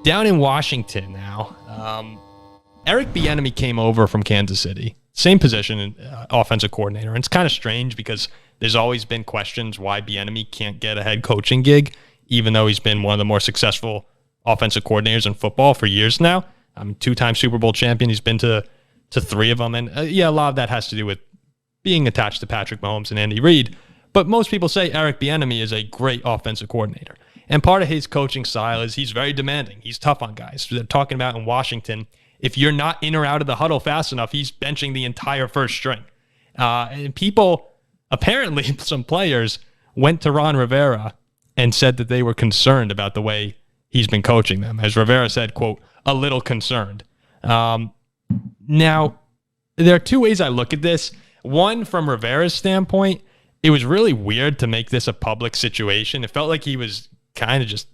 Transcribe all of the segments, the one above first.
Down in Washington now, Eric Bieniemy came over from Kansas City. Same position, offensive coordinator. And it's kind of strange because there's always been questions why Bieniemy can't get a head coaching gig, even though he's been one of the more successful offensive coordinators in football for years now. Two-time Super Bowl champion. He's been to three of them. And a lot of that has to do with being attached to Patrick Mahomes and Andy Reid. But most people say Eric Bieniemy is a great offensive coordinator. And part of his coaching style is he's very demanding. He's tough on guys. They're talking about in Washington, if you're not in or out of the huddle fast enough, he's benching the entire first string. And people, apparently some players, went to Ron Rivera and said that they were concerned about the way he's been coaching them. As Rivera said, quote, a little concerned. Now, there are two ways I look at this. One, from Rivera's standpoint, it was really weird to make this a public situation. It felt like he was kind of just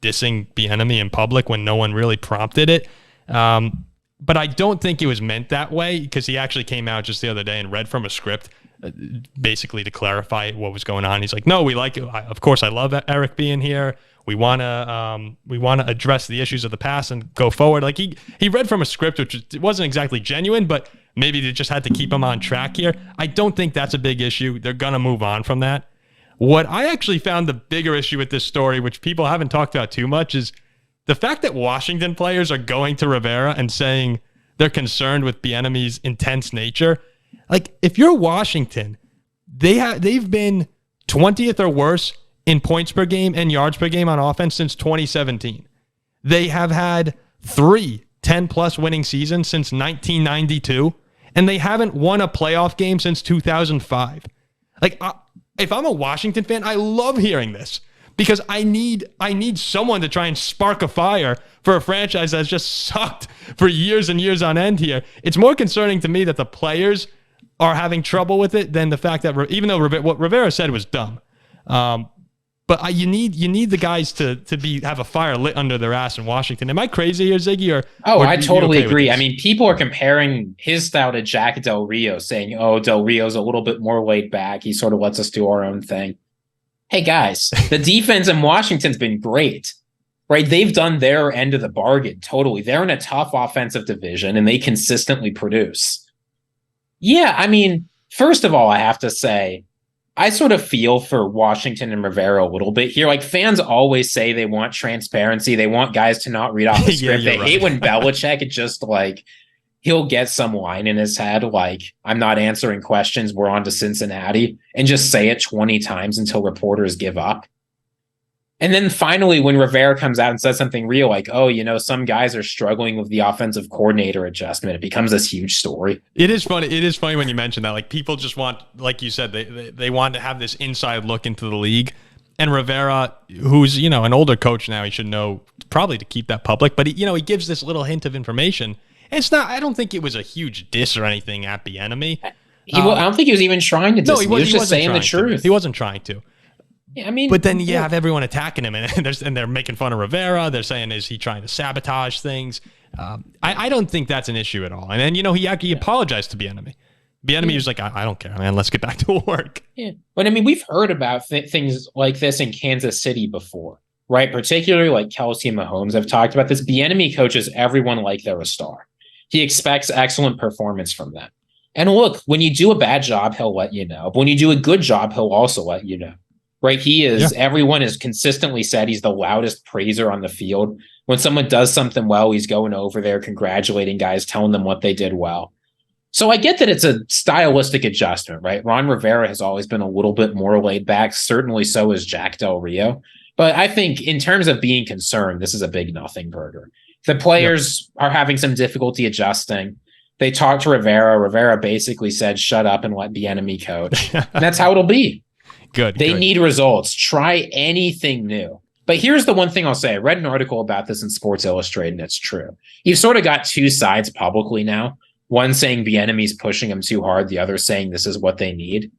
dissing Bieniemy in public when no one really prompted it. But I don't think it was meant that way, because he actually came out just the other day and read from a script basically to clarify what was going on. He's like, no, we like it. Of course, I love Eric being here. We want to address the issues of the past and go forward. Like he read from a script, which wasn't exactly genuine, but maybe they just had to keep him on track here. I don't think that's a big issue. They're going to move on from that. What I actually found the bigger issue with this story, which people haven't talked about too much, is the fact that Washington players are going to Rivera and saying they're concerned with Bieniemy's intense nature. Like, if you're Washington, they've been 20th or worse in points per game and yards per game on offense since 2017. They have had 3 10-plus winning seasons since 1992, and they haven't won a playoff game since 2005. Like, if I'm a Washington fan, I love hearing this, because I need someone to try and spark a fire for a franchise that's just sucked for years and years on end here. It's more concerning to me that the players are having trouble with it than the fact that, even though what Rivera said was dumb, but you need the guys to have a fire lit under their ass in Washington. Am I crazy here, Ziggy? I totally agree. I mean, people are comparing his style to Jack Del Rio, saying, "Oh, Del Rio's a little bit more laid back. He sort of lets us do our own thing." Hey guys, the defense in Washington's been great, right? They've done their end of the bargain. Totally, they're in a tough offensive division, and they consistently produce. Yeah, I mean, first of all, I have to say, I sort of feel for Washington and Rivera a little bit here. Like, fans always say they want transparency. They want guys to not read off the script. They hate when Belichick, it just like, he'll get some line in his head, like, I'm not answering questions, we're on to Cincinnati, and just say it 20 times until reporters give up. And then finally, when Rivera comes out and says something real, like, oh, some guys are struggling with the offensive coordinator adjustment, it becomes this huge story. It is funny. It is funny when you mention that. Like, people just want, like you said, they want to have this inside look into the league. And Rivera, who's, an older coach now, he should know probably to keep that public. But, he gives this little hint of information. And it's not, I don't think it was a huge diss or anything at Bieniemy. I don't think he was even trying to diss him. He was just saying the truth. He wasn't trying to. Yeah, I mean, but then you have everyone attacking him, and they're making fun of Rivera. They're saying, is he trying to sabotage things? I don't think that's an issue at all. And then, he apologized to Bieniemy. Bieniemy was like, I don't care, man. Let's get back to work. Yeah, but I mean, we've heard about things like this in Kansas City before, right? Particularly like Kelsey and Mahomes have talked about this. Bieniemy coaches everyone like they're a star. He expects excellent performance from them. And look, when you do a bad job, he'll let you know. But when you do a good job, he'll also let you know. Right? Everyone has consistently said he's the loudest praiser on the field. When someone does something well, he's going over there, congratulating guys, telling them what they did well. So I get that it's a stylistic adjustment, right? Ron Rivera has always been a little bit more laid back. Certainly so is Jack Del Rio. But I think in terms of being concerned, this is a big nothing burger. The players are having some difficulty adjusting. They talked to Rivera. Rivera basically said, shut up and let Bieniemy coach. And that's how it'll be. They need results. Try anything new. But here's the one thing I'll say. I read an article about this in Sports Illustrated, and it's true. You've sort of got two sides publicly now. One saying Bieniemy's pushing him too hard. The other saying this is what they need.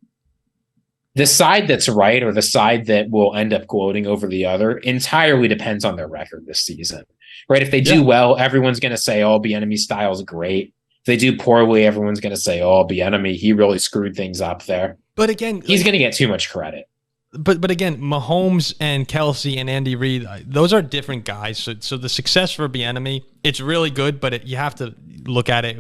The side that's right, or the side that will end up gloating over the other, entirely depends on their record this season. Right? If they do well, everyone's going to say, oh, Bieniemy's style is great. If they do poorly, everyone's going to say, oh, Bieniemy, he really screwed things up there. But again, he's going to get too much credit. But again, Mahomes and Kelsey and Andy Reid, those are different guys. So the success for Bieniemy, it's really good, but you have to look at it,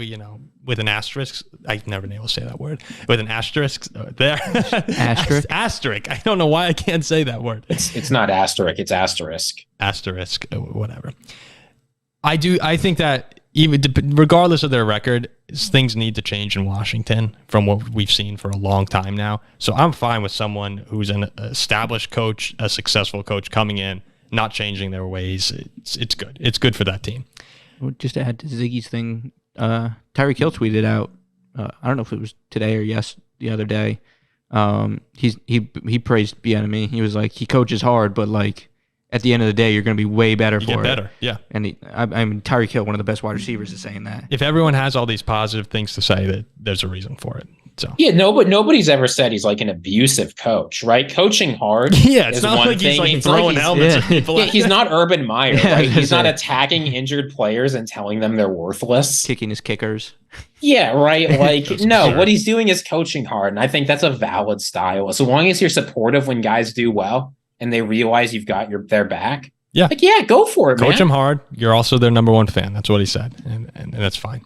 with an asterisk. I've never been able to say that word. With an asterisk there. Asterisk. Asterisk. I don't know why I can't say that word. It's not asterisk. It's asterisk. Asterisk. Whatever. I think that even regardless of their record, things need to change in Washington from what we've seen for a long time now. So I'm fine with someone who's an established coach, a successful coach coming in, not changing their ways. It's good. It's good for that team. Well, just to add to Ziggy's thing, Tyreek Hill tweeted out, I don't know if it was today or the other day. He praised Bieniemy. He was like, he coaches hard, but like at the end of the day, you're going to be way better for it. You get better, yeah. And Tyreek Hill, one of the best wide receivers, is saying that. If everyone has all these positive things to say, that there's a reason for it. So yeah, nobody's ever said he's like an abusive coach, right? Coaching hard, it's is not one like he's thing. like throwing helmets at people. Yeah, he's not Urban Meyer, right? He's not attacking injured players and telling them they're worthless, kicking his kickers. Yeah, right. Like no, what he's doing is coaching hard, and I think that's a valid style. As long as you're supportive when guys do well and they realize you've got their back. Yeah. Like, yeah, go for it, Coach man. them hard. You're also their number one fan. That's what he said. And that's fine.